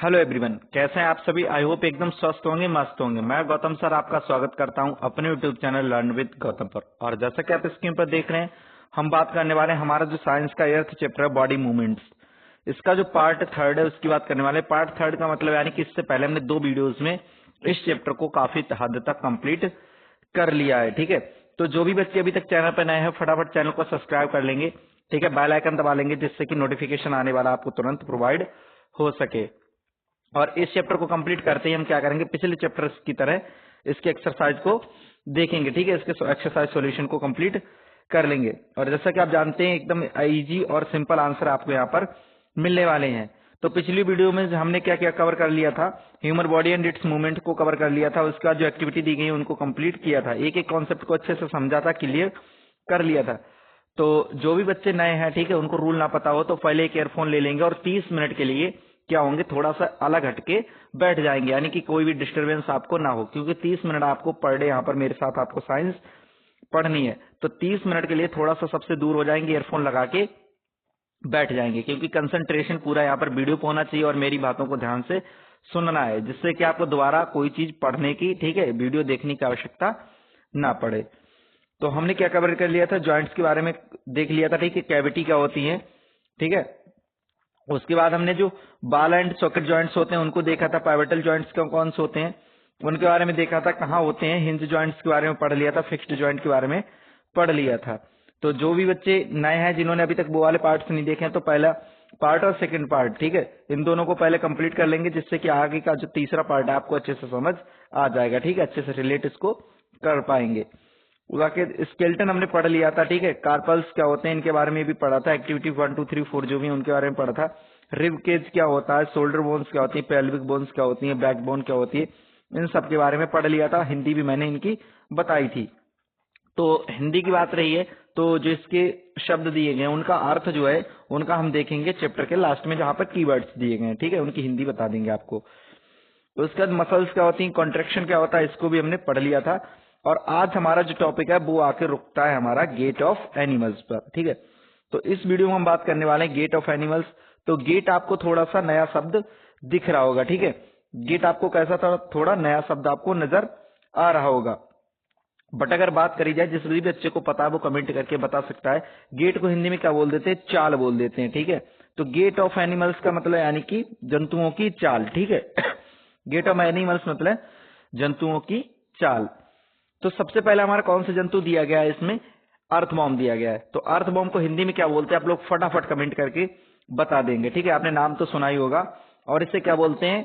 Hello everyone, कैसे हैं आप सभी। आई होप एकदम स्वस्थ होंगे, मस्त होंगे। मैं गौतम सर आपका स्वागत करता हूं अपने YouTube channel learn with Gautam पर। और जैसा कि आप स्क्रीन पर देख रहे हैं, हम बात करने वाले हैं हमारा जो साइंस का एर्थ चैप्टर है बॉडी मूवमेंट्स, इसका जो पार्ट थर्ड है उसकी बात करने वाले हैं। पार्ट थर्ड का मतलब यानी कि इससे पहले हमने 2 वीडियोज में इस चैप्टर को काफी हद तक कंप्लीट कर लिया है। ठीक है, तो जो भी बच्चे अभी तक चैनल पर नए हैं फटाफट चैनल को सब्सक्राइब कर लेंगे। ठीक है, बेल आइकन दबा लेंगे जिससे कि नोटिफिकेशन आने वाला आपको तुरंत प्रोवाइड हो सके। और इस चैप्टर को कंप्लीट करते ही हम क्या करेंगे, पिछले चैप्टर की तरह इसके एक्सरसाइज को देखेंगे। ठीक है, इसके एक्सरसाइज सॉल्यूशन को कंप्लीट कर लेंगे। और जैसा कि आप जानते हैं एकदम इजी और सिंपल आंसर आपको यहाँ पर मिलने वाले हैं। तो पिछली वीडियो में हमने क्या क्या कवर कर लिया था, human body and it's movement को कवर कर लिया था। उसका जो एक्टिविटी दी गई उनको कंप्लीट किया था, एक एक कॉन्सेप्ट को अच्छे से समझा था, क्लियर कर लिया था। तो जो भी बच्चे नए हैं, ठीक है, उनको रूल ना पता हो तो पहले एक ईयरफोन ले लेंगे और 30 मिनट के लिए क्या होंगे, थोड़ा सा अलग हटके बैठ जाएंगे, यानी कि कोई भी डिस्टरबेंस आपको ना हो, क्योंकि 30 मिनट आपको पर डे यहाँ पर मेरे साथ आपको साइंस पढ़नी है। तो 30 मिनट के लिए थोड़ा सा सबसे दूर हो जाएंगे, ईयरफोन लगा के बैठ जाएंगे, क्योंकि कंसंट्रेशन पूरा यहाँ पर वीडियो पे होना चाहिए और मेरी बातों को ध्यान से सुनना है, जिससे कि आपको दोबारा कोई चीज पढ़ने की, ठीक है, वीडियो देखने की आवश्यकता ना पड़े। तो हमने क्या कवर कर लिया था, जॉइंट्स के बारे में देख लिया था। ठीक है, कैविटी क्या होती है, ठीक है। उसके बाद हमने जो बाल एंड सॉकेट जॉइंट्स होते हैं उनको देखा था, पाइवटल जॉइंट्स कौन से होते हैं उनके बारे में देखा था, कहाँ होते हैं, हिंज जॉइंट्स के बारे में पढ़ लिया था, फिक्स्ड जॉइंट के बारे में पढ़ लिया था। तो जो भी बच्चे नए हैं जिन्होंने अभी तक वो वाले पार्ट्स नहीं देखे हैं, तो पहला पार्ट और सेकंड पार्ट, ठीक है, इन दोनों को पहले कंप्लीट कर लेंगे, जिससे कि आगे का जो तीसरा पार्ट है आपको अच्छे से समझ आ जाएगा। ठीक है, अच्छे से रिलेट इसको कर पाएंगे। उसके स्केलेटन हमने पढ़ लिया था। ठीक है, कार्पल्स क्या होते हैं इनके बारे में भी पढ़ा था, एक्टिविटी 1 2 3 4 जो भी उनके बारे में पढ़ा था। रिब केज क्या होता है, शोल्डर बोन्स क्या होती है, पेल्विक बोन्स क्या होती है, बैक बोन क्या होती है, इन सब के बारे में पढ़ लिया था। हिंदी भी मैंने इनकी बताई थी। तो हिंदी की बात रही है, तो जो इसके शब्द दिए गए हैं उनका अर्थ जो है उनका हम देखेंगे चैप्टर के लास्ट में, जहां पर कीवर्ड्स दिए गए हैं। ठीक है, उनकी हिंदी बता देंगे आपको। तो उसके बाद मसल्स क्या होती हैं, कॉन्ट्रेक्शन क्या होता है, इसको भी हमने पढ़ लिया था। और आज हमारा जो टॉपिक है वो आके रुकता है हमारा गेट ऑफ एनिमल्स पर। ठीक है, तो इस वीडियो में हम बात करने वाले हैं गेट ऑफ एनिमल्स। तो गेट आपको थोड़ा सा नया शब्द दिख रहा होगा। ठीक है, गेट आपको कैसा था, थोड़ा नया शब्द आपको नजर आ रहा होगा। बट अगर बात करी जाए, जिस भी बच्चे को पता है वो कमेंट करके बता सकता है, गेट को हिंदी में क्या बोल देते हैं, चाल बोल देते हैं। ठीक है, तो गेट ऑफ एनिमल्स का मतलब यानी कि जंतुओं की चाल। ठीक है, गेट ऑफ एनिमल्स मतलब जंतुओं की चाल। तो सबसे पहले हमारा कौन सा जंतु दिया गया है, इसमें अर्थवॉर्म दिया गया है। तो अर्थवॉर्म को हिंदी में क्या बोलते हैं, आप लोग फटाफट कमेंट करके बता देंगे। ठीक है, आपने नाम तो सुना ही होगा। और इसे क्या बोलते हैं,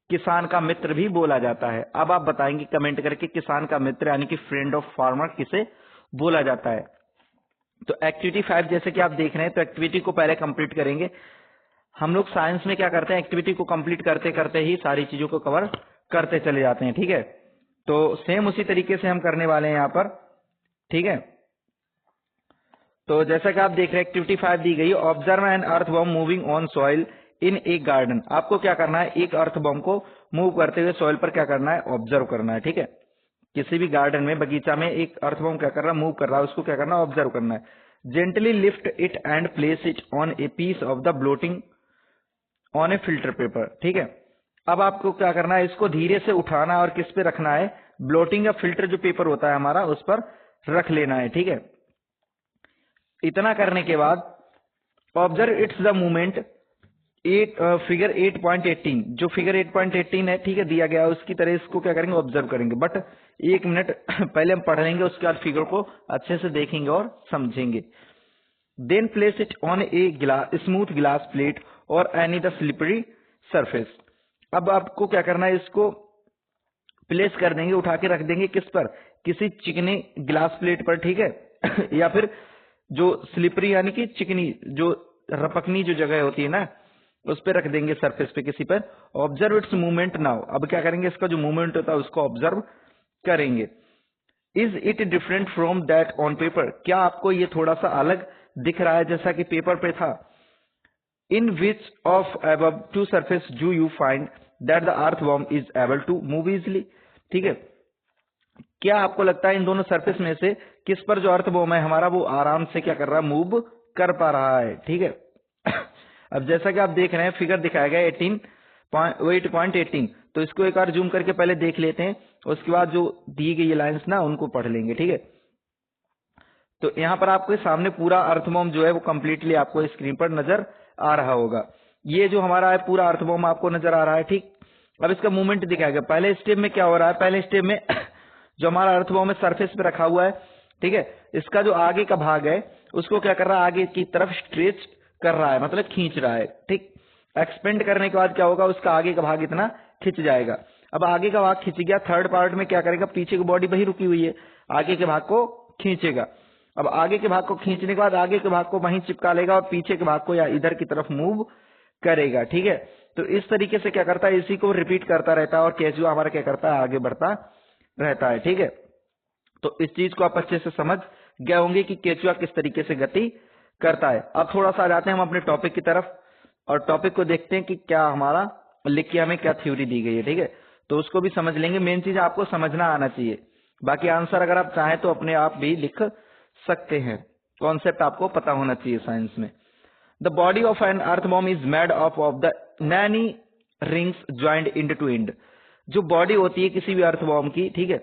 किसान का मित्र भी बोला जाता है। अब आप बताएंगे कमेंट करके, किसान का मित्र यानी कि फ्रेंड ऑफ फार्मर किसे बोला जाता है। तो एक्टिविटी 5 जैसे कि आप देख रहे हैं, तो एक्टिविटी को पहले कंप्लीट करेंगे। हम लोग साइंस में क्या करते हैं, एक्टिविटी को कंप्लीट करते करते ही सारी चीजों को कवर करते चले जाते हैं। ठीक है, तो सेम उसी तरीके से हम करने वाले हैं यहाँ पर। ठीक है, तो जैसा कि आप देख रहे हैं एक्टिविटी 5 दी गई, observe an earthworm moving on soil in a garden. आपको क्या करना है, एक अर्थवॉर्म को मूव करते हुए सॉइल पर क्या करना है, ऑब्जर्व करना है। ठीक है, किसी भी गार्डन में, बगीचा में एक अर्थवॉर्म क्या कर रहा है, मूव कर रहा है, उसको क्या करना है, ऑब्जर्व करना है। Gently lift it and place it on a piece of the blotting on a filter paper. ठीक है, अब आपको क्या करना है, इसको धीरे से उठाना और किस पे रखना है, ब्लोटिंग या फिल्टर जो पेपर होता है हमारा उस पर रख लेना है। ठीक है, इतना करने के बाद observe it's the movement figure 8.18, जो फिगर 8.18 है, ठीक है, दिया गया है, उसकी तरह इसको क्या करेंगे, ऑब्जर्व करेंगे। बट 1 मिनट पहले हम पढ़ लेंगे, उसके बाद फिगर को अच्छे से देखेंगे और समझेंगे। Then place it on a smooth glass plate और एनी द स्लिपरी सरफेस। अब आपको क्या करना है, इसको प्लेस कर देंगे, उठा के रख देंगे किस पर, किसी चिकनी ग्लास प्लेट पर। ठीक है या फिर जो स्लिपरी यानी कि चिकनी, जो रपकनी जो जगह होती है ना, उस पर रख देंगे, सरफेस पे किसी पर। Observe it's movement now. अब क्या करेंगे, इसका जो मूवमेंट होता है उसको ऑब्जर्व करेंगे। Is it different from that on paper, क्या आपको ये थोड़ा सा अलग दिख रहा है जैसा कि पेपर पे था। In which of above two surface do you find that the earthworm is able to move easily. ठीक है, क्या आपको लगता है इन दोनों सरफेस में से किस पर जो अर्थवॉर्म है हमारा वो आराम से क्या कर रहा है, मूव कर पा रहा है। ठीक है अब जैसा कि आप देख रहे हैं, फिगर दिखाया गया 18 वेट 0.18। तो इसको एक बार जूम करके पहले देख लेते हैं, उसके बाद जो दी गई लाइंस ना उनको पढ़ लेंगे, ठीक है। तो यहाँ पर आपके सामने पूरा अर्थबॉम्ब जो है वो कंप्लीटली आपको स्क्रीन पर नजर आ रहा होगा। ये जो हमारा है पूरा अर्थबॉम्ब आपको नजर आ रहा है, ठीक। अब इसका मूवमेंट दिखाएगा। पहले स्टेप में क्या हो रहा है, पहले स्टेप में जो हमारा अर्थबॉम्ब है सरफेस पे रखा हुआ है, ठीक है। इसका जो आगे का भाग है उसको क्या कर रहा है, आगे की तरफ स्ट्रेच कर रहा है, मतलब खींच रहा है, ठीक। एक्सपेंड करने के बाद क्या होगा, उसका आगे का भाग इतना खिंच जाएगा। अब आगे का भाग खिंच गया, थर्ड पार्ट में क्या करेगा, पीछे की बॉडी वही रुकी हुई है, आगे के भाग को खींचेगा। अब आगे के भाग को खींचने के बाद आगे के भाग को वहीं चिपका लेगा और पीछे के भाग को या इधर की तरफ मूव करेगा, ठीक है। तो इस तरीके से क्या करता है, इसी को रिपीट करता रहता है और केचुआ हमारा क्या करता है, आगे बढ़ता रहता है, ठीक है। तो इस चीज को आप अच्छे से समझ गए होंगे कि केचुआ किस तरीके से गति करता है। अब थोड़ा सा आ जाते हैं हम अपने टॉपिक की तरफ और टॉपिक को देखते हैं कि क्या हमारा लिख के हमें क्या थ्योरी दी गई है, ठीक है। तो उसको भी समझ लेंगे। मेन चीज आपको समझना आना चाहिए, बाकी आंसर अगर आप चाहें तो अपने आप भी लिख सकते हैं। कॉन्सेप्ट आपको पता होना चाहिए साइंस में। The body of an earthworm is made up of the many rings joined end to end. जो बॉडी होती है किसी भी अर्थबॉम्ब की, ठीक है,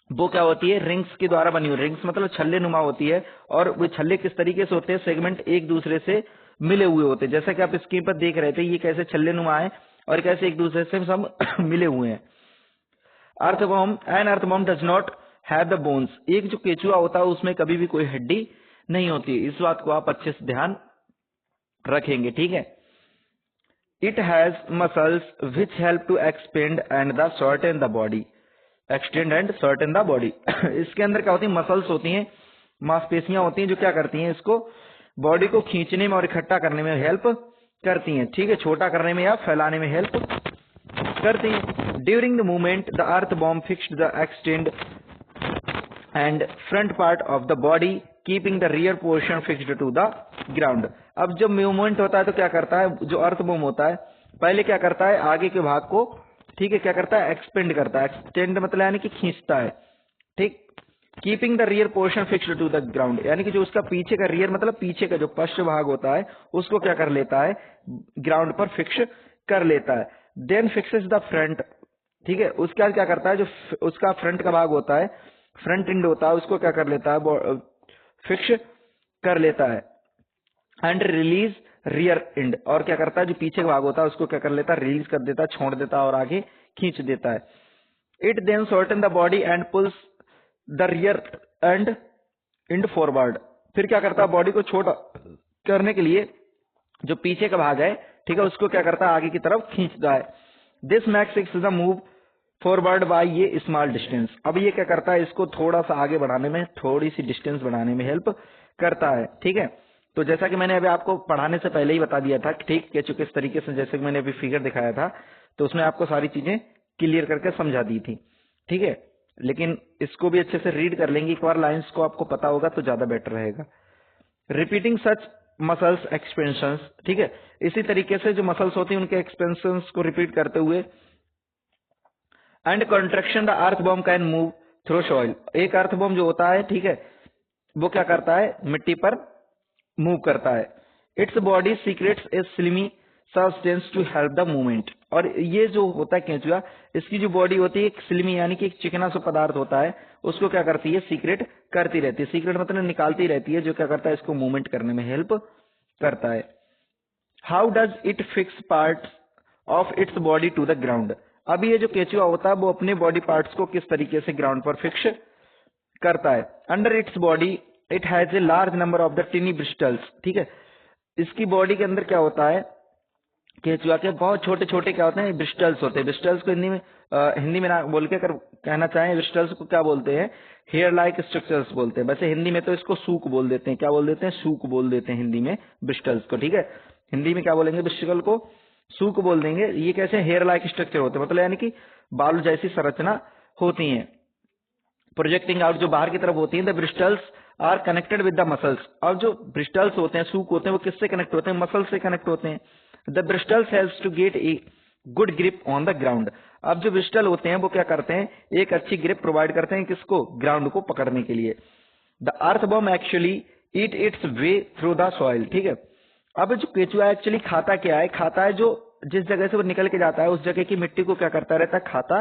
वो क्या होती है, रिंग्स के द्वारा बनी हुई। रिंग्स मतलब छल्ले नुमा होती है और वो छल्ले किस तरीके से होते हैं, सेगमेंट एक दूसरे से मिले हुए होते हैं। जैसा कि आप स्क्रीन पर देख रहे थे, ये कैसे छल्ले नुमा है और कैसे एक दूसरे से सब मिले हुए हैं। Earthworm an earthworm does not have the bones. एक जो केचुआ होता है उसमें कभी भी कोई हड्डी नहीं होती। इस बात को आप अच्छे से ध्यान रखेंगे, ठीक है। It has muscles which help to expand and the shorten the body, extend and shorten the body. इसके अंदर क्या होती है, मसल्स होती हैं, मांसपेशियां होती हैं जो क्या करती हैं, इसको बॉडी को खींचने में और इकट्ठा करने में हेल्प करती हैं, ठीक है, छोटा करने में या फैलाने में हेल्प करती हैं। During the movement the earthworm fixed the extend and front part of the body keeping the rear portion fixed to the ground. अब जब मूवमेंट होता है तो क्या करता है, जो अर्थ बॉम्ब होता है पहले क्या करता है, आगे के भाग को, ठीक है, क्या करता है, एक्सपेंड करता है। एक्सटेंड मतलब यानी कि खींचता है, ठीक। Keeping the rear portion fixed to the ground, यानी कि जो उसका पीछे का रियर मतलब पीछे का जो पश्च भाग होता है उसको क्या कर लेता है, ग्राउंड पर फिक्स कर लेता है। देन फिक्सेस द फ्रंट, ठीक है। उसके बाद क्या करता है, जो उसका फ्रंट का भाग होता है, फ्रंट एंड होता है, उसको क्या कर लेता है, फिक्स कर लेता है। एंड रिलीज रियर एंड, और क्या करता है, जो पीछे का भाग होता है उसको क्या कर लेता है, रिलीज कर देता है, छोड़ देता है और आगे खींच देता है। It then shorten the body and pulls the rear end forward. फिर क्या करता है, बॉडी को छोटा करने के लिए जो पीछे का भाग है, ठीक है, उसको क्या करता है, आगे की तरफ खींचता है। This max it's the move forward bye ये स्मॉल डिस्टेंस। अब ये क्या करता है, इसको थोड़ा सा आगे बढ़ाने में, थोड़ी सी डिस्टेंस बढ़ाने में हेल्प करता है, ठीक है। तो जैसा कि मैंने अभी आपको पढ़ाने से पहले ही बता दिया था, ठीक है, किस तरीके से, जैसे कि मैंने अभी फिगर दिखाया था तो उसमें आपको सारी चीजें क्लियर करके समझा दी थी, ठीक है। लेकिन इसको भी अच्छे से रीड कर लेंगे एक बार, लाइंस को आपको पता होगा तो ज्यादा बेटर रहेगा। रिपीटिंग सच मसल्स एक्सपेंशंस, ठीक है, इसी तरीके से जो मसल्स होती हैं उनके एक्सपेंशंस को रिपीट करते हुए। And contraction the earth bomb can move through soil. एक अर्थ बॉम्ब जो होता है, ठीक है, वो क्या करता है, मिट्टी पर मूव करता है। Its body secretes a slimy substance to help the movement. और ये जो होता है केंचुआ, इसकी जो बॉडी होती है एक स्लिमी यानी कि एक चिकना सा पदार्थ होता है, उसको क्या करती है, सीक्रेट करती रहती है। सीक्रेट मतलब निकालती रहती है, जो क्या करता है, इसको मूवमेंट करने में हेल्प करता है। How does it fix part of its body to the ground. अब ये जो केचुआ होता है वो अपने बॉडी पार्ट्स को किस तरीके से ग्राउंड पर फिक्स करता है। Under its body it has a large number of the टिनी bristles, ठीक है। इसकी बॉडी के अंदर क्या होता है, केचुआ के बहुत छोटे छोटे क्या होते हैं, ब्रिस्टल्स होते हैं। ब्रिस्टल्स को हिंदी में ना बोल के अगर कहना चाहें, ब्रिस्टल्स को क्या बोलते हैं, हेयर लाइक स्ट्रक्चर्स बोलते हैं। वैसे हिंदी में तो इसको सूक बोल देते हैं। क्या बोल देते हैं, सूक बोल देते हैं हिंदी में ब्रिस्टल्स को, ठीक है। हिंदी में क्या बोलेंगे, ब्रिस्टल को सूक बोल देंगे। ये कैसे, हेयर लाइक स्ट्रक्चर होते हैं, मतलब यानी कि बाल जैसी संरचना होती है। प्रोजेक्टिंग आउट, जो बाहर की तरफ होती है। The bristles are connected with the muscles. और जो ब्रिस्टल्स होते हैं, सूक होते हैं, वो किससे कनेक्ट होते हैं, मसल से कनेक्ट होते हैं। The bristles helps to get a good grip on the ground. अब जो ब्रिस्टल होते हैं वो क्या करते हैं, एक अच्छी ग्रिप प्रोवाइड करते हैं, किसको, ग्राउंड को पकड़ने के लिए। The earth bomb actually eat it's way through the soil, ठीक है। अब जो केचुआ एक्चुअली खाता क्या है, खाता है जो जिस जगह से वो निकल के जाता है उस जगह की मिट्टी को क्या करता रहता है, खाता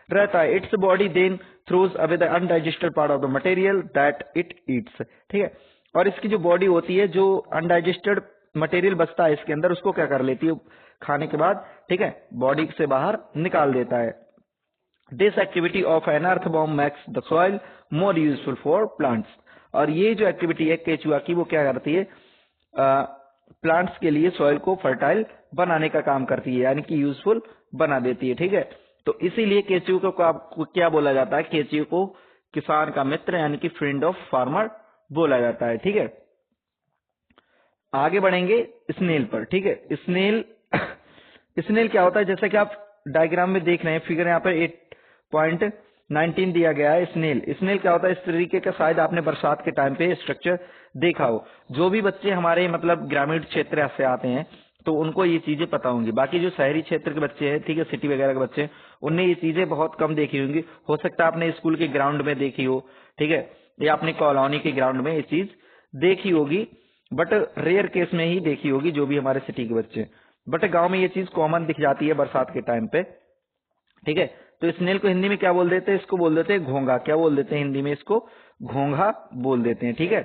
रहता है। Its body then throws away the undigested part of the material that it eats, ठीक है। और इसकी जो बॉडी होती है, जो अनडाइजेस्टेड मटेरियल बचता है इसके अंदर, उसको क्या कर लेती है खाने के बाद, ठीक है, बॉडी से बाहर निकाल देता है। This activity of an earthworm makes the soil more useful for plants. और ये जो एक्टिविटी है केचुआ की, वो क्या करती है, प्लांट्स के लिए सॉइल को फर्टाइल बनाने का काम करती है, यानी कि यूजफुल बना देती है, ठीक है। तो इसीलिए केचुए को क्या बोला जाता है, केचुए को किसान का मित्र यानी कि फ्रेंड ऑफ फार्मर बोला जाता है, ठीक है। आगे बढ़ेंगे स्नेल पर, ठीक है। स्नेल स्नेल क्या होता है, जैसे कि आप डायग्राम में देख रहे हैं, फिगर यहाँ पर 8.19 दिया गया है। स्नेल क्या होता है, इस तरीके का शायद आपने बरसात के टाइम पे स्ट्रक्चर देखा हो। जो भी बच्चे हमारे मतलब ग्रामीण क्षेत्र से आते हैं तो उनको ये चीजें पता होंगी। बाकी जो शहरी क्षेत्र के बच्चे हैं, ठीक है, सिटी वगैरह के बच्चे, उनने ये चीजें बहुत कम देखी होंगी। हो सकता है आपने स्कूल के ग्राउंड में देखी हो, ठीक है, या अपने कॉलोनी के ग्राउंड में ये चीज देखी होगी, बट रेयर केस में ही देखी होगी जो भी हमारे सिटी के बच्चे। बट गांव में ये चीज कॉमन दिख जाती है बरसात के टाइम पे, ठीक है। तो स्नेल को हिंदी में क्या बोल देते हैं, इसको बोल देते हैं घोंघा। क्या बोल देते हैं हिंदी में, इसको घोंघा बोल देते हैं, ठीक है।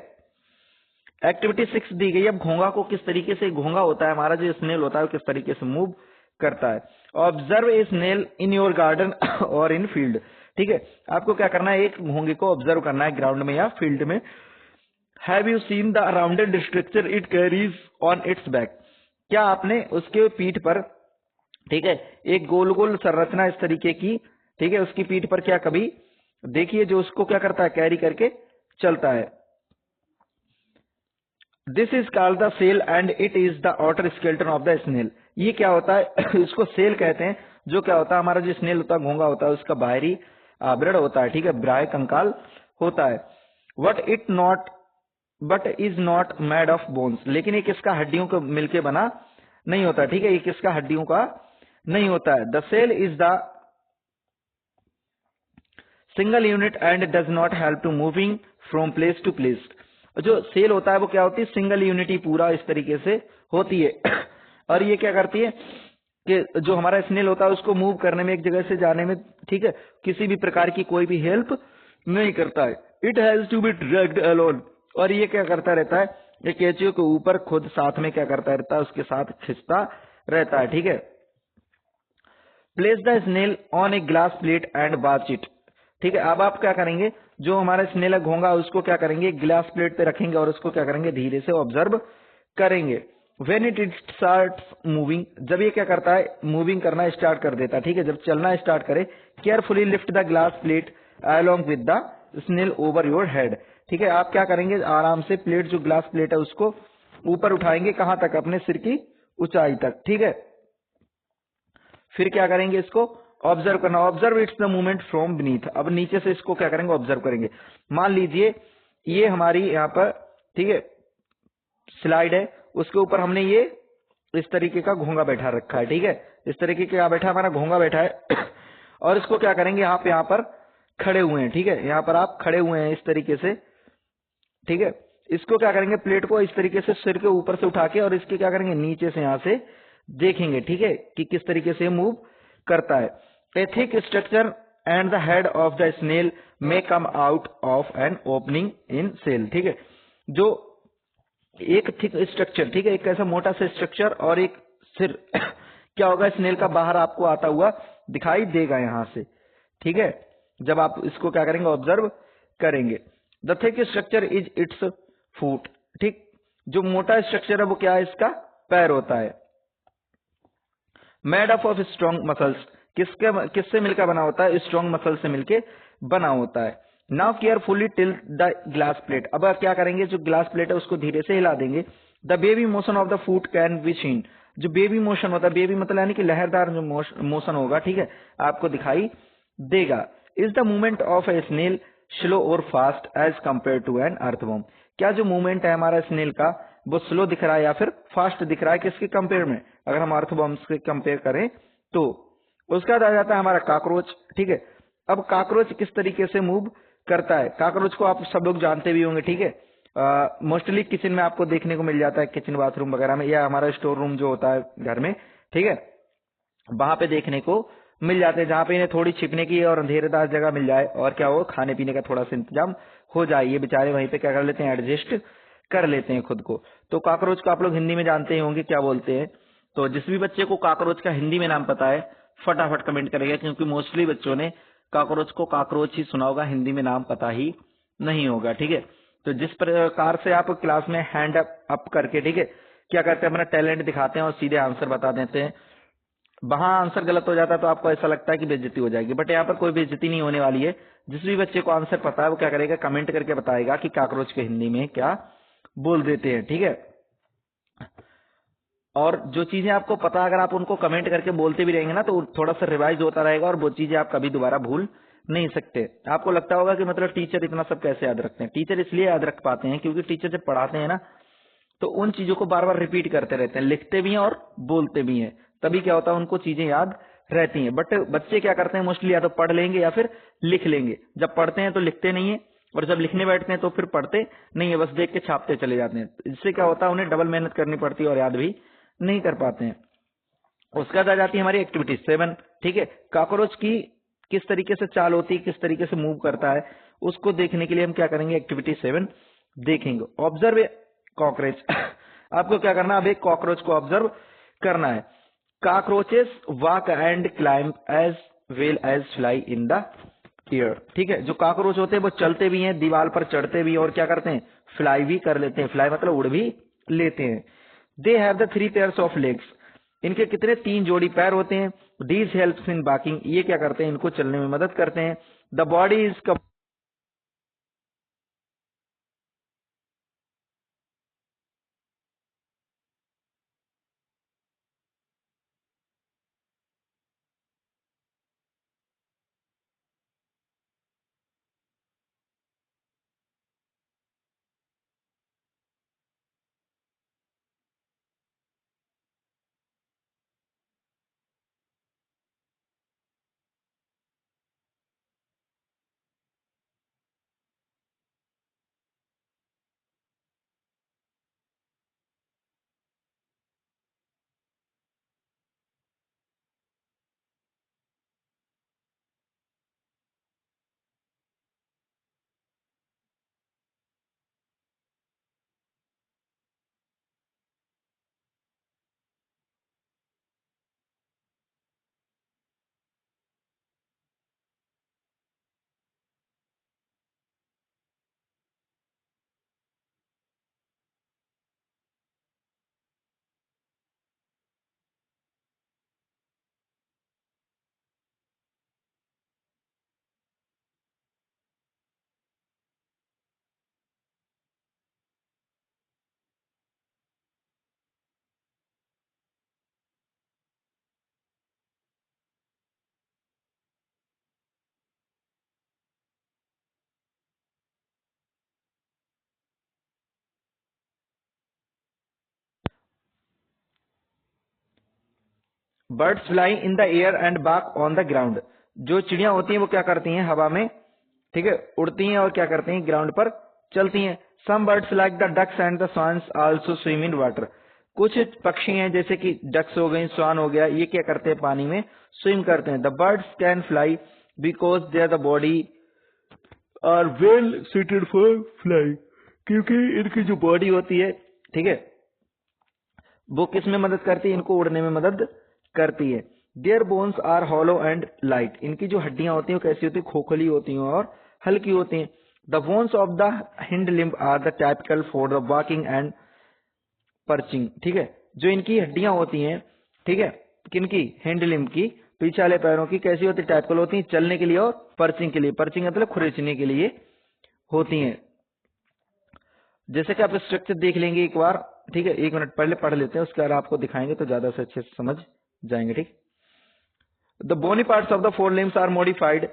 एक्टिविटी 6 दी गई। अब घोंघा को किस तरीके से, घोंघा होता है हमारा जो स्नेल होता है, वो किस तरीके से मूव करता है। Observe a snail in your garden और इन फील्ड, ठीक है। आपको क्या करना है, एक घोंघे को ऑब्जर्व करना है ग्राउंड में या फील्ड में। Have you seen the rounded structure it carries on it's back. क्या आपने उसके पीठ पर, ठीक है, एक गोल गोल संरचना इस तरीके की, ठीक है, उसकी पीठ पर क्या कभी देखिए, जो उसको क्या करता है, कैरी करके चलता है। This is called the shell and it is the outer skeleton of the snail. ये क्या होता है इसको सेल कहते हैं। जो क्या होता है, हमारा जो स्नेल होता है, घोंघा होता है, उसका बाहरी आवरण होता है, ठीक है, बाह्य कंकाल होता है। But is not made of bones. लेकिन ये किसका, हड्डियों को मिलके बना नहीं होता, ठीक है, ये किसका, हड्डियों का नहीं होता है। The shell is the single unit and does not help to moving from place to place. जो सेल होता है वो क्या होती है, सिंगल यूनिटी पूरा इस तरीके से होती है। और ये क्या करती है कि जो हमारा स्नेल होता है उसको मूव करने में, एक जगह से जाने में, ठीक है, किसी भी प्रकार की कोई भी हेल्प नहीं करता है। It has to be dragged alone. और ये क्या करता रहता है, ये केचुए के ऊपर खुद साथ में क्या करता रहता है, उसके साथ खिंचता रहता है, ठीक है। Place the snail on a glass plate and watch it, ठीक है। अब आप क्या करेंगे, जो हमारा स्नेल है घोंघा, उसको क्या करेंगे, ग्लास प्लेट पे रखेंगे और उसको क्या करेंगे, धीरे से ऑब्जर्व करेंगे। व्हेन इट स्टार्ट्स मूविंग, जब ये क्या करता है, मूविंग करना स्टार्ट कर देता है, ठीक है, जब चलना स्टार्ट करे, carefully lift the glass plate along with the snail over your head, ठीक है। आप क्या करेंगे, आराम से प्लेट, जो ग्लास प्लेट है, उसको ऊपर उठाएंगे, कहां तक, अपने सिर की ऊंचाई तक, ठीक है। फिर क्या करेंगे, इसको ऑब्जर्व करना। Observe it's the movement from beneath. अब नीचे से इसको क्या करेंगे, ऑब्जर्व करेंगे। मान लीजिए ये हमारी यहाँ पर, ठीक है, स्लाइड है, उसके ऊपर हमने ये इस तरीके का घोंघा बैठा रखा है, ठीक है, इस तरीके का बैठा, हमारा घोंघा बैठा है। और इसको क्या करेंगे, आप यहाँ पर खड़े हुए हैं, ठीक है, यहाँ पर आप खड़े हुए हैं इस तरीके से, ठीक है। इसको क्या करेंगे, प्लेट को इस तरीके से सिर के ऊपर से उठा के, और इसके क्या करेंगे, नीचे से यहाँ से देखेंगे, ठीक है, कि किस तरीके से मूव करता है। A thick structure and the head of the snail may come out of an opening in shell, ठीक है। जो एक थिक स्ट्रक्चर, ठीक है, एक ऐसा मोटा सा स्ट्रक्चर और एक सिर क्या होगा, स्नेल का बाहर आपको आता हुआ दिखाई देगा यहां से, ठीक है, जब आप इसको क्या करेंगे, ऑब्जर्व करेंगे। The thick structure is it's foot, ठीक, जो मोटा स्ट्रक्चर है वो क्या है, इसका पैर होता है। Made up of strong muscles, किससे मिलकर बना होता है, स्ट्रॉन्ग मसल से मिलके बना होता है। Now carefully tilt the glass plate. अब आप क्या करेंगे, जो ग्लास प्लेट है उसको धीरे से हिला देंगे। The baby motion of the foot can be seen. जो बेबी मोशन होता है, बेबी मतलब यानी कि लहरदार जो मोशन होगा, ठीक है, आपको दिखाई देगा। Is the movement of a snail slow और fast as compared to an earthworm. क्या जो मूवमेंट है हमारा स्नेल का, वो स्लो दिख रहा है या फिर फास्ट दिख रहा है, किसके कंपेयर में, अगर हम अर्थवॉर्म्स से कंपेयर करें तो। उसका बाद आ जाता है हमारा काकरोच, ठीक है। अब काकरोच किस तरीके से मूव करता है, काकरोच को आप सब लोग जानते भी होंगे, ठीक है, मोस्टली किचन में आपको देखने को मिल जाता है, किचन बाथरूम वगैरह में, या हमारा स्टोर रूम जो होता है घर में, ठीक है, वहां पे देखने को मिल जाते हैं, जहां पे इन्हें थोड़ी छिपने की और अंधेरेदार जगह मिल जाए और क्या हो, खाने पीने का थोड़ा सा इंतजाम हो जाए। ये बेचारे वहीं पे क्या कर लेते हैं, एडजस्ट कर लेते हैं खुद को। तो कॉकरोच को आप लोग हिंदी में जानते ही होंगे क्या बोलते हैं। तो जिस भी बच्चे को कॉकरोच का हिंदी में नाम पता है फटाफट कमेंट करेगा, क्योंकि मोस्टली बच्चों ने कॉकरोच को कॉकरोच ही सुना होगा, हिंदी में नाम पता ही नहीं होगा। ठीक है, तो जिस प्रकार से आप क्लास में हैंड अप करके, ठीक है, क्या करते हैं, अपना टैलेंट दिखाते हैं और सीधे आंसर बता देते हैं। वहां आंसर गलत हो जाता है तो आपको ऐसा लगता है कि बेइज्जती हो जाएगी, बट यहाँ पर कोई बेइज्जती नहीं होने वाली है। जिस भी बच्चे को आंसर पता है वो क्या करेगा, कमेंट करके बताएगा कि कॉकरोच के हिंदी में क्या बोल देते हैं। ठीक है, और जो चीजें आपको पता, अगर आप उनको कमेंट करके बोलते भी रहेंगे ना, तो थोड़ा सा रिवाइज होता रहेगा और वो चीजें आप कभी दोबारा भूल नहीं सकते। आपको लगता होगा कि मतलब टीचर इतना सब कैसे याद रखते हैं। टीचर इसलिए याद रख पाते हैं क्योंकि टीचर जब पढ़ाते हैं ना, तो उन चीजों को बार बार रिपीट करते रहते हैं, लिखते भी हैं और बोलते भी हैं, तभी क्या होता है, उनको चीजें याद रहती हैं। बट बच्चे क्या करते हैं, मोस्टली या तो पढ़ लेंगे या फिर लिख लेंगे। जब पढ़ते हैं तो लिखते नहीं है, और जब लिखने बैठते हैं तो फिर पढ़ते नहीं है, बस देख के छापते चले जाते हैं। इससे क्या होता है, उन्हें डबल मेहनत करनी पड़ती है और याद भी नहीं कर पाते हैं। उसके बाद आ जाती है हमारी एक्टिविटी 7। ठीक है, कॉकरोच की किस तरीके से चाल होती है, किस तरीके से मूव करता है, उसको देखने के लिए हम क्या करेंगे, एक्टिविटी 7 देखेंगे। ऑब्जर्व कॉकरोच आपको क्या करना है, अब एक कॉकरोच को ऑब्जर्व करना है। Cockroaches walk and climb as well as fly in the air. ठीक है, जो कॉकरोच होते हैं वो चलते भी हैं, दीवार पर चढ़ते भी हैं, और क्या करते हैं, फ्लाई भी कर लेते हैं। फ्लाई मतलब उड़ भी लेते हैं। They have the 3 pairs of legs. इनके कितने, 3 जोड़ी पैर होते हैं। दीज हेल्प्स इन वॉकिंग, ये क्या करते हैं, इनको चलने में मदद करते हैं। The body is birds fly in the air and बाक ऑन द ग्राउंड। जो चिड़िया होती हैं वो क्या करती हैं, हवा में, ठीक है, उड़ती हैं और क्या करती हैं, ग्राउंड पर चलती हैं। Some birds like the ducks and the swans also swim in water. कुछ पक्षी हैं जैसे कि डक्स हो गई, स्वान हो गया, ये क्या करते हैं, पानी में स्विम करते हैं। The birds can fly because their the body are well suited for fly. क्योंकि इनकी जो बॉडी होती है, ठीक है, वो किस में मदद करती है, इनको उड़ने में मदद करती है। Their bones are hollow and light. इनकी जो हड्डियां होती हैं वो कैसी होती है, खोखली होती हैं और हल्की होती हैं। The bones of the hind limb are the typical for the walking and perching. ठीक है, जो इनकी हड्डियां होती हैं, ठीक है, किनकी, हिंड लिम्ब की, पीछे वाले पैरों की, कैसी होती है, टाइपिकल होती हैं, चलने के लिए और पर्चिंग के लिए। पर्चिंग मतलब खुरेचने के लिए होती हैं। जैसे कि आप स्ट्रक्चर देख लेंगे एक बार, ठीक है, 1 मिनट पहले पढ़ लेते हैं, उसके बाद आपको दिखाएंगे तो ज्यादा से अच्छे से समझ जाएंगे। ठीक, the bony parts of the fore limbs are modified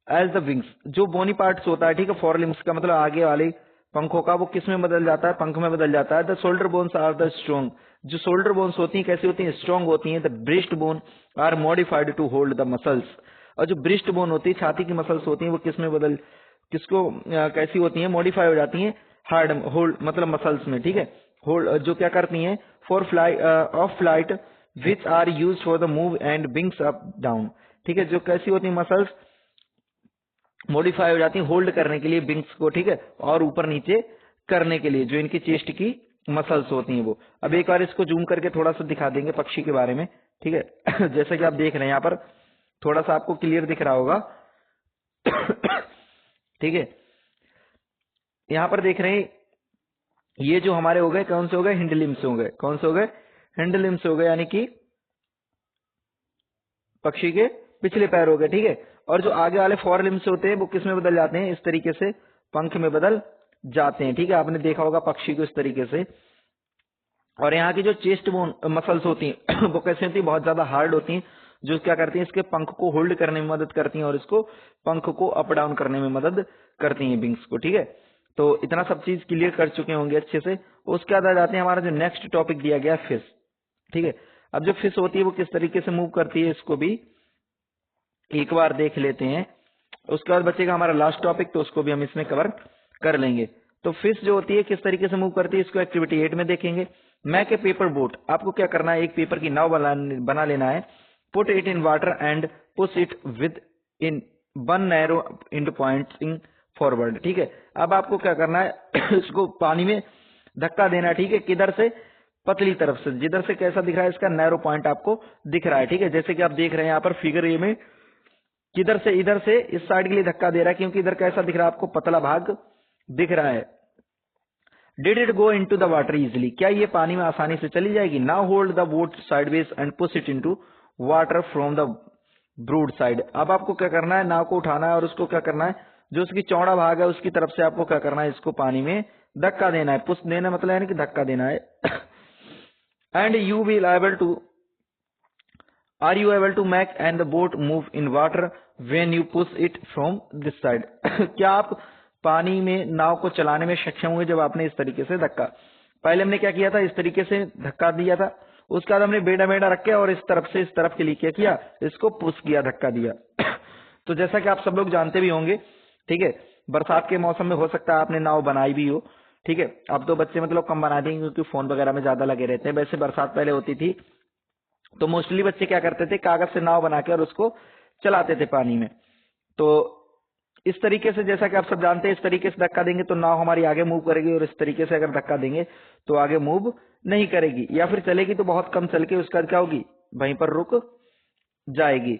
as the wings. जो बोनी पार्ट्स होता है, ठीक है, फोर लिम्स का मतलब आगे वाले पंखों का, वो किस में बदल जाता है, पंख में बदल जाता है। The shoulder bones are the strong. जो शोल्डर बोन्स होती हैं कैसी होती हैं, स्ट्रॉन्ग होती हैं। The breast bone are modified to hold the muscles. और जो ब्रेस्ट बोन होती है, छाती की मसल्स होती हैं, वो किस में बदल, किसको कैसी होती हैं, मॉडिफाई हो जाती हैं, हार्ड होल्ड मतलब मसल्स में। ठीक है, होल्ड जो क्या करती हैं, for fly of flight which are use for the move and wings up down. ठीक है, जो कैसी होती है मसल्स मॉडिफाई हो जाती है होल्ड करने के लिए विंग्स को, ठीक है, और ऊपर नीचे करने के लिए जो इनकी चेस्ट की मसल्स होती हैं वो। अब एक बार इसको जूम करके थोड़ा सा दिखा देंगे पक्षी के बारे में, ठीक है। जैसे कि आप देख रहे हैं यहाँ पर थोड़ा सा आपको क्लियर दिख रहा होगा। ठीक है, यहाँ पर देख रहे हैं ये जो हमारे हो गए कौन से हो गए, हिंड लिम्स हो गए। कौन से हो गए, हिंड लिम्स हो गए, यानी कि पक्षी के पिछले पैर हो गए। ठीक है, और जो आगे वाले फोर लिम्स होते हैं वो किस में बदल जाते हैं, इस तरीके से पंख में बदल जाते हैं। ठीक है, आपने देखा होगा पक्षी को इस तरीके से। और यहाँ की जो चेस्ट बोन मसल्स होती हैं वो कैसे होती है, बहुत ज्यादा हार्ड होती हैं, जो क्या करती हैं इसके पंख को होल्ड करने में मदद करती हैं और इसको पंख को अप डाउन करने में मदद करती हैं विंग्स को। ठीक है, तो इतना सब चीज क्लियर कर चुके होंगे अच्छे से। उसके बाद आ जाते हैं हमारा जो नेक्स्ट टॉपिक दिया गया फिश। ठीक है, अब जो फिश होती है वो किस तरीके से मूव करती है इसको भी एक बार देख लेते हैं। उसके बाद बचेगा हमारा लास्ट टॉपिक, तो उसको भी हम इसमें कवर कर लेंगे। तो फिश जो होती है किस तरीके से मूव करती है इसको एक्टिविटी 8 में देखेंगे। मैक ए पेपर बोट, आपको क्या करना है, एक पेपर की नाव बना लेना है। Put it in water and push it with in one narrow into pointing forward. ठीक है, अब आपको क्या करना है इसको पानी में धक्का देना है। ठीक है, किधर से, पतली तरफ से, जिधर से कैसा दिख रहा है इसका नैरो पॉइंट आपको दिख रहा है। ठीक है, जैसे कि आप देख रहे हैं यहाँ पर फिगर ए में किधर से, इधर से इस साइड के लिए धक्का दे रहा है क्योंकि इधर कैसा दिख रहा है आपको, पतला भाग दिख रहा है। Did it go into the water easily, क्या ये पानी में आसानी से चली जाएगी। Now hold the boat sideways and push it into water from the brood side. अब आपको क्या करना है, नाव को उठाना है और उसको क्या करना है, जो उसकी चौड़ा भाग है उसकी तरफ से आपको क्या करना है, इसको पानी में धक्का देना है। पुश देना मतलब है कि धक्का देना है। And you will able to, are you able to make and the boat move in water when you push it from this side. क्या आप पानी में नाव को चलाने में सक्षम हुए जब आपने इस तरीके से धक्का, पहले हमने क्या किया था, इस तरीके से धक्का दिया था, उसके बाद हमने बेड़ा बेड़ा रख के और इस तरफ से इस तरफ के लिए क्या किया, इसको पुश किया, धक्का दिया। तो जैसा कि आप सब लोग जानते भी होंगे, ठीक है, बरसात के मौसम में हो सकता है आपने नाव बनाई भी हो। ठीक है, अब तो बच्चे मतलब कम बनाते हैं क्योंकि फोन वगैरह में ज्यादा लगे रहते हैं। वैसे बरसात पहले होती थी तो मोस्टली बच्चे क्या करते थे, कागज से नाव बना के और उसको चलाते थे पानी में। तो इस तरीके से जैसा कि आप सब जानते हैं, इस तरीके से धक्का देंगे तो नाव हमारी आगे मूव करेगी, और इस तरीके से अगर धक्का देंगे तो आगे मूव नहीं करेगी, या फिर चलेगी तो बहुत कम चल के उसका क्या होगी, वहीं पर रुक जाएगी।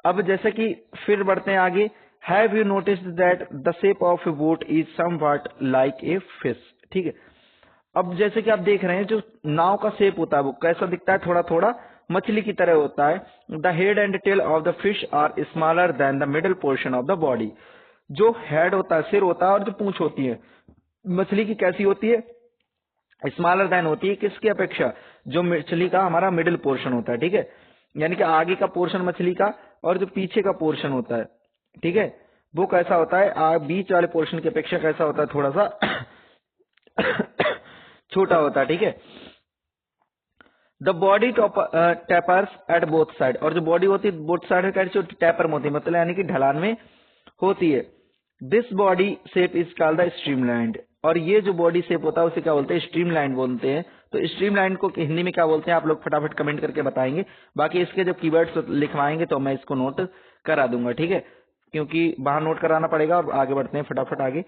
अब जैसे कि फिर बढ़ते हैं आगे। Have you noticed that the shape of A boat is somewhat like a fish. ठीक है, अब जैसे कि आप देख रहे हैं जो नाव का शेप होता है वो कैसा दिखता है, थोड़ा थोड़ा मछली की तरह होता है। The head and tail of the fish are smaller than the middle portion of the body. जो हेड होता है, सिर होता है, और जो पूंछ होती है मछली की कैसी होती है, स्मॉलर देन होती है, किसकी अपेक्षा, जो मछली का हमारा मिडिल पोर्शन होता है। ठीक है, यानी कि आगे का पोर्शन मछली का और जो पीछे का पोर्शन होता है, ठीक है, वो कैसा होता है, बीच वाले पोर्शन की अपेक्षा कैसा होता है, थोड़ा सा छोटा होता है। ठीक है, the body tapers at both side, और जो बॉडी होती है बोथ साइड कैसे टैपर में होती है, मतलब यानी कि ढलान में होती है। This body shape is called the streamlined, और ये जो बॉडी शेप होता है उसे क्या बोलते हैं, स्ट्रीमलाइन बोलते हैं। तो स्ट्रीमलाइन को हिंदी में क्या बोलते हैं, आप लोग फटाफट कमेंट करके बताएंगे। बाकी इसके जब कीवर्ड्स लिखवाएंगे तो मैं इसको नोट करा दूंगा। ठीक है, क्योंकि बाहर नोट कराना पड़ेगा। और आगे बढ़ते हैं फटाफट आगे।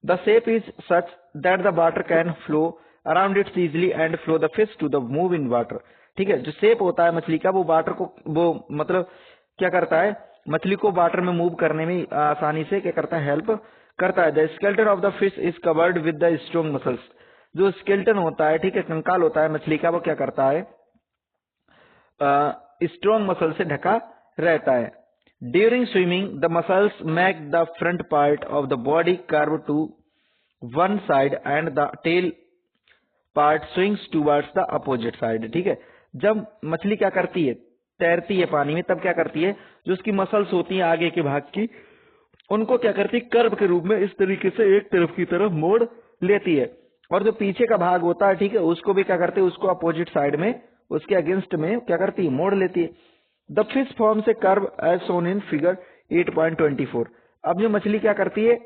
The shape is such that the water can flow around its easily and flow the fish to the move in water. ठीक है, जो शेप होता है मछली का वो वाटर को, वो मतलब क्या करता है, मछली को वाटर में मूव करने में आसानी से क्या करता है, हेल्प करता है। The skeleton of the fish is covered with the strong muscles, जो स्केलेटन होता है, ठीक है, कंकाल होता है मछली का, वो क्या करता है, स्ट्रॉन्ग मसल से ढका रहता है। During swimming the muscles make the front part of the body curve to one side and the tail part swings towards the opposite side. ठीक है, जब मछली क्या करती है, तैरती है पानी में, तब क्या करती है, जो उसकी मसल्स होती हैं आगे के भाग की, उनको क्या करती है, कर्व के रूप में इस तरीके से एक तरफ की तरफ मोड़ लेती है। और जो पीछे का भाग होता है, ठीक है, उसको भी क्या करती है, उसको अपोजिट साइड में, उसके अगेंस्ट में क्या करती है, मोड़ लेती है। The fish forms a curve as shown in figure 8.24। अब जो मछली क्या करती है,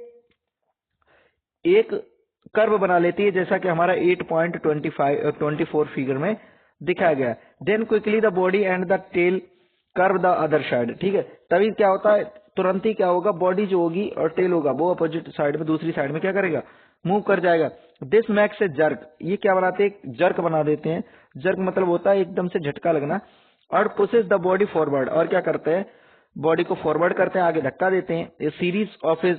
एक कर्व बना लेती है, जैसा कि हमारा 8.24 फिगर में दिखाया गया। Then quickly the body and the tail curve the other side, ठीक है। तभी क्या होता है, तुरंत ही क्या होगा, बॉडी जो होगी और टेल होगा वो अपोजिट साइड में, दूसरी साइड में क्या करेगा, मूव कर जाएगा। दिस मैक्स ए जर्क, ये क्या बनाते हैं, जर्क बना देते हैं। जर्क मतलब होता है एकदम से झटका लगना। और पुशेस द बॉडी फॉरवर्ड, और क्या करते हैं, बॉडी को फॉरवर्ड करते हैं, आगे धक्का देते हैं। A series of a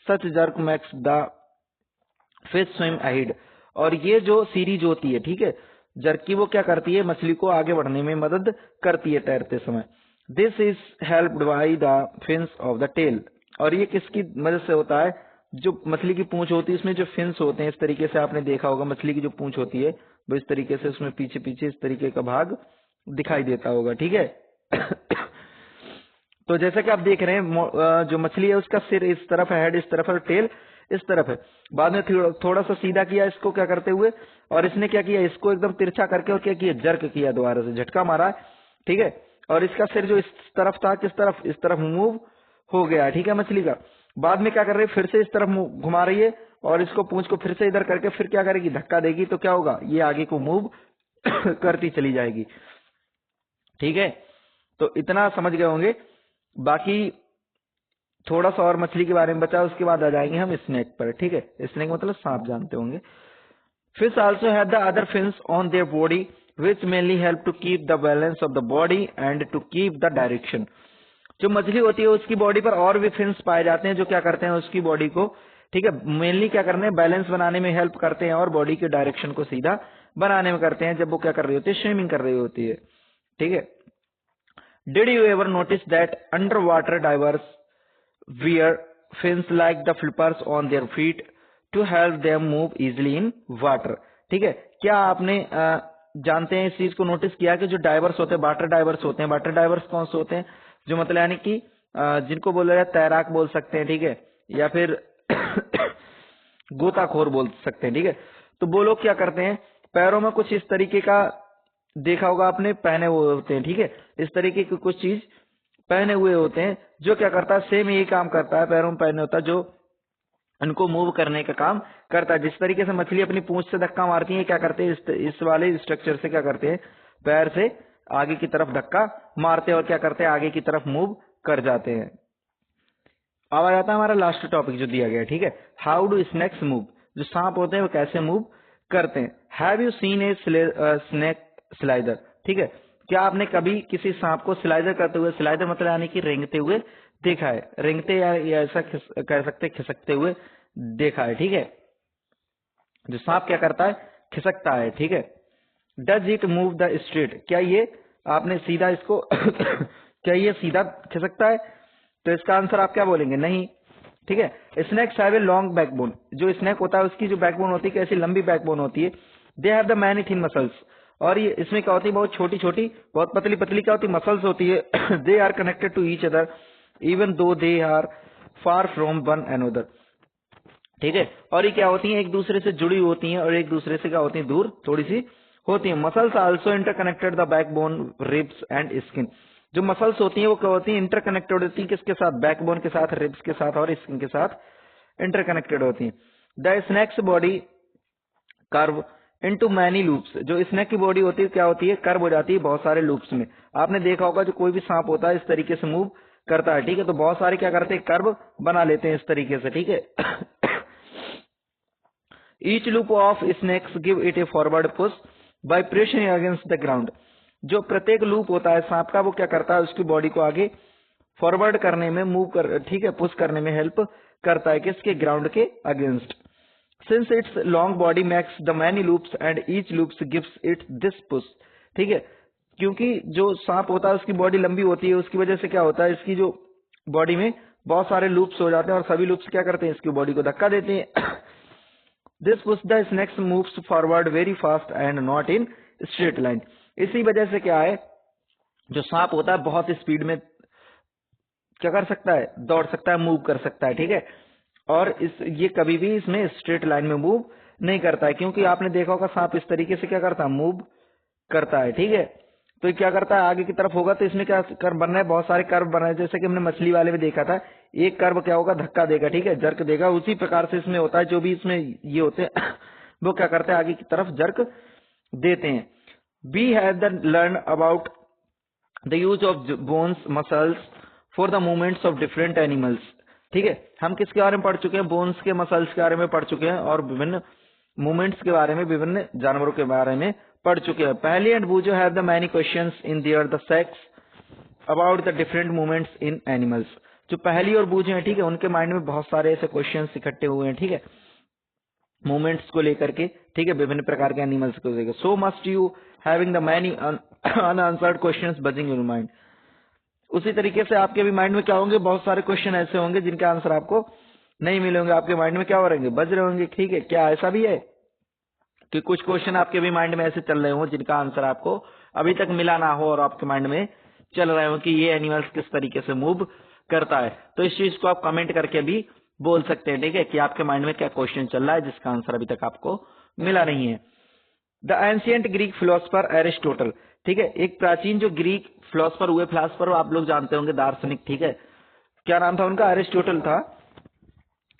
such jerk makes the fish swim ahead, और ये जो सीरीज होती है, ठीक है, जर्क की, वो क्या करती है, मछली को आगे बढ़ने में मदद करती है तैरते समय। This is helped by the fins of the tail, और ये किसकी मदद से होता है, जो मछली की पूंछ होती है, इसमें जो फिन्स होते हैं, इस तरीके से आपने देखा होगा, मछली की जो पूंछ होती है वो इस तरीके से, उसमें पीछे पीछे इस तरीके का भाग दिखाई देता होगा, ठीक है। तो जैसा कि आप देख रहे हैं, जो मछली है उसका सिर इस तरफ है, हेड इस तरफ है, और टेल इस तरफ है। बाद में थोड़ा सा सीधा किया इसको, क्या करते हुए, और इसने क्या किया, इसको एकदम तिरछा करके और क्या किया, जर्क किया, दोबारा से झटका मारा, ठीक है। और इसका सिर जो इस तरफ था, किस तरफ, इस तरफ मूव हो गया, ठीक है, मछली का। बाद में क्या कर रही है, फिर से इस तरफ घुमा रही है, और इसको पूंछ को फिर से इधर करके फिर क्या करेगी, धक्का देगी, तो क्या होगा, ये आगे को मूव करती चली जाएगी, ठीक है। तो इतना समझ गए होंगे। बाकी थोड़ा सा और मछली के बारे में बचा, उसके बाद आ जाएंगे हम स्नेक पर, ठीक है। स्नेक मतलब सांप, जानते होंगे। Fish also have the other fins on their body which mainly help to keep the balance of the body and to keep the direction. जो मछली होती है उसकी बॉडी पर और भी फिन्स पाए जाते हैं, जो क्या करते हैं, उसकी बॉडी को, ठीक है, मेनली क्या करने, बैलेंस बनाने में हेल्प करते हैं, और बॉडी के डायरेक्शन को सीधा बनाने में करते हैं, जब वो क्या कर रही होती है, स्विमिंग कर रही होती है, ठीक है। Did you ever notice that under water diverse wear fins like the flippers on their feet to help them move easily in water, ठीक है। क्या आपने जानते हैं, इस चीज को नोटिस किया कि जो डाइवर्स होते हैं, वाटर डाइवर्स होते हैं। वाटर डाइवर्स कौन से होते हैं, जो मतलब यानी कि जिनको बोला जाए तैराक बोल सकते हैं, ठीक है, या फिर गोताखोर बोल सकते हैं, ठीक है। तो वो लोग क्या करते हैं, पैरों में कुछ इस तरीके का, देखा होगा आपने, पहने हुए होते हैं, ठीक है, इस तरीके की कुछ चीज पहने हुए होते हैं, जो क्या करता है, सेम यही काम करता है, पैरों में पहने होता है, जो इनको मूव करने का काम करता है। जिस तरीके से मछली अपनी पूंछ से धक्का मारती है, क्या करते हैं, इस वाले स्ट्रक्चर से क्या करते हैं, पैर से आगे की तरफ धक्का मारते हैं, और क्या करते हैं, आगे की तरफ मूव कर जाते हैं। अब आ जाता है हमारा लास्ट टॉपिक जो दिया गया है, ठीक है। हाउ डू स्नेक्स मूव, जो सांप होते हैं वो कैसे मूव करते हैं। Have you seen a snake slider, ठीक है, क्या आपने कभी किसी सांप को स्लाइडर करते हुए, स्लाइडर मतलब यानी कि रेंगते हुए देखा है, रेंगते या ऐसा कह सकते, खिसकते हुए देखा है, ठीक है। जो सांप क्या करता है, खिसकता है, ठीक है। Does it move the straight, क्या ये आपने सीधा इसको क्या ये सीधा खिसकता है, तो इसका आंसर आप क्या बोलेंगे, नहीं, ठीक है। Snakes have a long backbone, जो स्नेक होता है उसकी जो बैकबोन होती है, कैसी लंबी बैकबोन होती है। They have the many thin muscles, और ये इसमें क्या होती है, बहुत छोटी छोटी, बहुत पतली पतली क्या होती है, मसल्स होती है। They are connected to each other even though they are far from one another, ठीक है। और ये क्या होती है, एक दूसरे से जुड़ी होती हैं, और एक दूसरे से क्या होती है, दूर थोड़ी सी होती है। Muscles also interconnected the backbone, ribs and skin, जो मसल्स होती हैं वो क्या होती है, इंटरकनेक्टेड होती है, किसके साथ, बैकबोन के साथ, रिब्स के साथ और स्किन के साथ इंटरकनेक्टेड होती हैं। The snake's body curve into many loops, जो स्नेक की बॉडी होती है क्या होती है, कर्व हो जाती है बहुत सारे लूप्स में। आपने देखा होगा जो कोई भी सांप होता है इस तरीके से मूव करता है, ठीक है, तो बहुत सारे क्या करते हैं, कर्व बना लेते हैं इस तरीके से, ठीक है। Each loop of snakes give it A forward push by pressing against the ground, जो प्रत्येक लूप होता है सांप का, वो क्या करता है, उसकी बॉडी को आगे फॉरवर्ड करने में, मूव कर, ठीक है, पुश करने में हेल्प करता है, किसके, ग्राउंड के against. Since its long body makes the many loops and each loops gives it this push, ठीक है, क्योंकि जो सांप होता है उसकी बॉडी लंबी होती है, उसकी वजह से क्या होता है, इसकी जो बॉडी में बहुत सारे लूप्स हो जाते हैं, और सभी लूप्स क्या करते हैं, इसकी बॉडी को धक्का देते हैं। This push the snakes moves forward very fast and not in straight line, इसी वजह से क्या है, जो सांप होता है बहुत स्पीड में क्या कर सकता है, दौड़ सकता है, मूव कर सकता है, ठीक है। और ये कभी भी इसमें स्ट्रेट लाइन में मूव नहीं करता है, क्योंकि आपने देखा होगा सांप इस तरीके से क्या करता है, मूव करता है, ठीक है। तो ये क्या करता है, आगे की तरफ होगा तो इसमें क्या कर्व बन रहा है, बहुत सारे कर्व बन रहे हैं, जैसे कि हमने मछली वाले में देखा था, एक कर्व क्या होगा, धक्का देगा, ठीक है, जर्क देगा, उसी प्रकार से इसमें होता है, जो भी इसमें ये होते हैं वो क्या करते हैं, आगे की तरफ जर्क देते हैं। We have the learn about the use of bones muscles for the movements of different animals. ठीक है, हम किसके बारे में पढ़ चुके हैं? बोन्स के, मसल्स के बारे में पढ़ चुके हैं और विभिन्न मूवमेंट्स के बारे में, विभिन्न जानवरों के बारे में पढ़ चुके हैं। पहली and बूजो have the many questions in their the sex about the different movements in animals. जो पहली और बूझे हैं, ठीक है, उनके माइंड में बहुत सारे ऐसे क्वेश्चंस इकट्ठे हुए हैं, ठीक है, मूवमेंट्स को लेकर के, ठीक है, विभिन्न प्रकार के एनिमल्स को लेकर। सो must you having the many unanswered questions buzzing your mind. उसी तरीके से आपके भी माइंड में क्या होंगे? बहुत सारे क्वेश्चन ऐसे होंगे जिनके आंसर आपको नहीं मिलेंगे, आपके माइंड में क्या हो रहेंगे? बज रहे होंगे। ठीक है, क्या ऐसा भी है कि कुछ क्वेश्चन आपके भी माइंड में ऐसे चल रहे हो जिनका आंसर आपको अभी तक मिला ना हो और आपके माइंड में चल रहे हो कि ये एनिमल्स किस तरीके से मूव करता है? तो इस चीज को आप कमेंट करके भी बोल सकते हैं, ठीक है, कि आपके माइंड में क्या क्वेश्चन चल रहा है जिसका आंसर अभी तक आपको मिला नहीं है। The ancient Greek philosopher Aristotle, ठीक है, एक प्राचीन जो ग्रीक फिलोसफर हुए, फिलोसफर आप लोग जानते होंगे, दार्शनिक, ठीक है, क्या नाम था उनका? एरिस्टोटल था।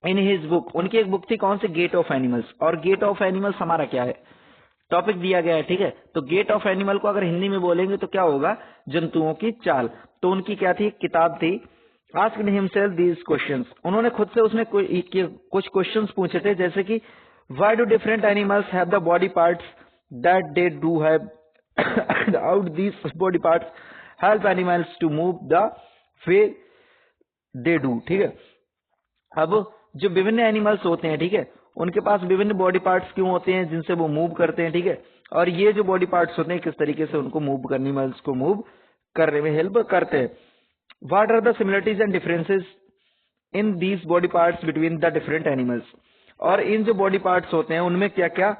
इन हिज बुक, उनकी एक बुक थी, कौन सी? Gait of animals. और गेट ऑफ एनिमल्स हमारा क्या है? टॉपिक दिया गया है, ठीक है, तो गेट ऑफ एनिमल को अगर हिंदी में बोलेंगे तो क्या होगा? जंतुओं की चाल। तो उनकी क्या थी? किताब थी। आस्क्ड हिमसेल्फ दीज क्वेश्चंस, उन्होंने खुद से उसमें कुछ क्वेश्चंस पूछे थे, जैसे कि why do different animals have the body parts that they do have out these body parts help animals to move the way they do. ठीक है, अब जो विभिन्न एनिमल्स होते हैं, ठीक है, उनके पास विभिन्न बॉडी पार्ट्स क्यों होते हैं जिनसे वो मूव करते हैं, ठीक है, और ये जो बॉडी पार्ट्स होते हैं किस तरीके से उनको मूव करने, एनिमल्स को मूव करने में हेल्प करते हैं। What are the similarities and differences in these body parts between the different animals, और इन जो बॉडी पार्ट्स होते हैं उनमें क्या क्या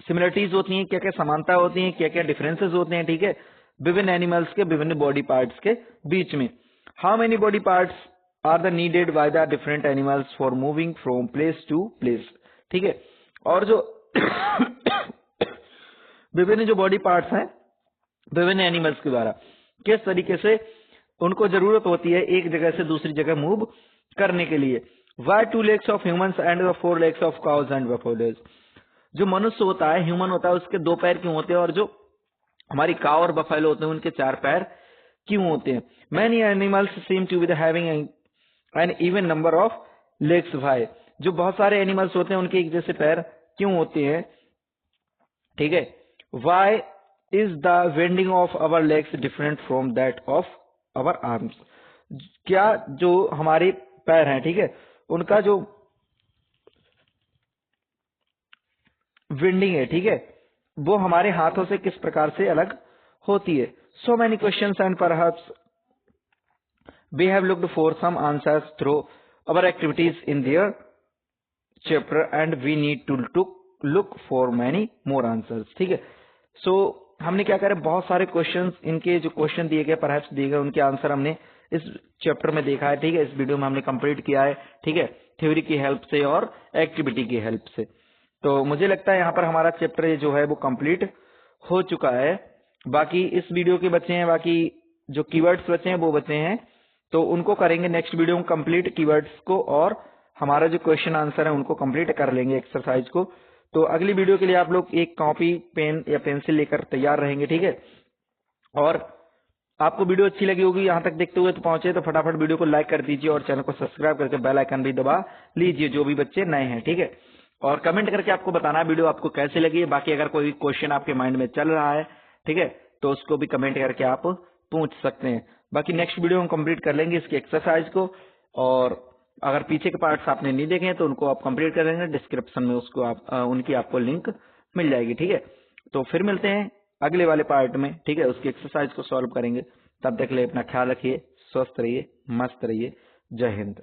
सिमिलरिटीज होती हैं, क्या क्या समानता होती हैं, क्या क्या डिफरेंसेस होते हैं, ठीक है, विभिन्न एनिमल्स के, विभिन्न बॉडी पार्ट्स के बीच में। How many body parts are the needed by the different animals for moving from place to place. ठीक है, और जो विभिन्न जो बॉडी पार्ट्स हैं विभिन्न एनिमल्स के द्वारा किस तरीके से उनको जरूरत होती है एक जगह से दूसरी जगह मूव करने के लिए। Why 2 legs of humans and 4 legs of cows and buffaloes, जो मनुष्य होता है, ह्यूमन होता है, उसके 2 पैर क्यों होते हैं, और जो हमारी काव और बफेलो होते हैं उनके 4 पैर क्यों होते हैं। Many animals seem to be having an even number of legs. Why, जो बहुत सारे एनिमल्स होते हैं उनके एक जैसे पैर क्यों होते हैं, ठीक है। Why is the bending of our legs different from that of our arms, क्या जो हमारे पैर हैं, ठीक है, उनका जो विंडिंग है, ठीक है, वो हमारे हाथों से किस प्रकार से अलग होती है। So many questions and perhaps we have looked for some answers through our activities in their chapter and we need to look for many more answers. ठीक है, सो हमने क्या करा, बहुत सारे क्वेश्चंस, इनके जो क्वेश्चन दिए गए, परहैप्स दिए गए, उनके आंसर हमने इस चैप्टर में देखा है, ठीक है, इस वीडियो में हमने कंप्लीट किया है, ठीक है, थ्योरी की हेल्प से और एक्टिविटी की हेल्प से। तो मुझे लगता है यहाँ पर हमारा चैप्टर जो है वो कंप्लीट हो चुका है। बाकी इस वीडियो के बच्चे हैं, बाकी जो कीवर्ड्स बचे हैं वो बचे हैं, तो उनको करेंगे नेक्स्ट वीडियो में कंप्लीट कीवर्ड्स को, और हमारा जो क्वेश्चन आंसर है उनको कंप्लीट कर लेंगे एक्सरसाइज को। तो अगली वीडियो के लिए आप लोग एक कॉपी, पेन या पेंसिल लेकर तैयार रहेंगे, ठीक है। और आपको वीडियो अच्छी लगी होगी, यहाँ तक देखते हुए तो पहुंचे तो फटाफट वीडियो को लाइक कर दीजिए और चैनल को सब्सक्राइब करके बेल आइकन भी दबा लीजिए, जो भी बच्चे नए हैं, ठीक है। और कमेंट करके आपको बताना वीडियो आपको कैसे लगी। बाकी अगर कोई क्वेश्चन आपके माइंड में चल रहा है, ठीक है, तो उसको भी कमेंट करके आप पूछ सकते हैं। बाकी नेक्स्ट वीडियो हम कंप्लीट कर लेंगे इसकी एक्सरसाइज को, और अगर पीछे के पार्ट्स आपने नहीं देखे हैं तो उनको आप कंप्लीट कर लेंगे, डिस्क्रिप्शन में उसको आप उनकी आपको लिंक मिल जाएगी, ठीक है। तो फिर मिलते हैं अगले वाले पार्ट में, ठीक है, उसकी एक्सरसाइज को सॉल्व करेंगे। तब तक के लिए अपना ख्याल रखिए, स्वस्थ रहिए, मस्त रहिए। जय हिंद।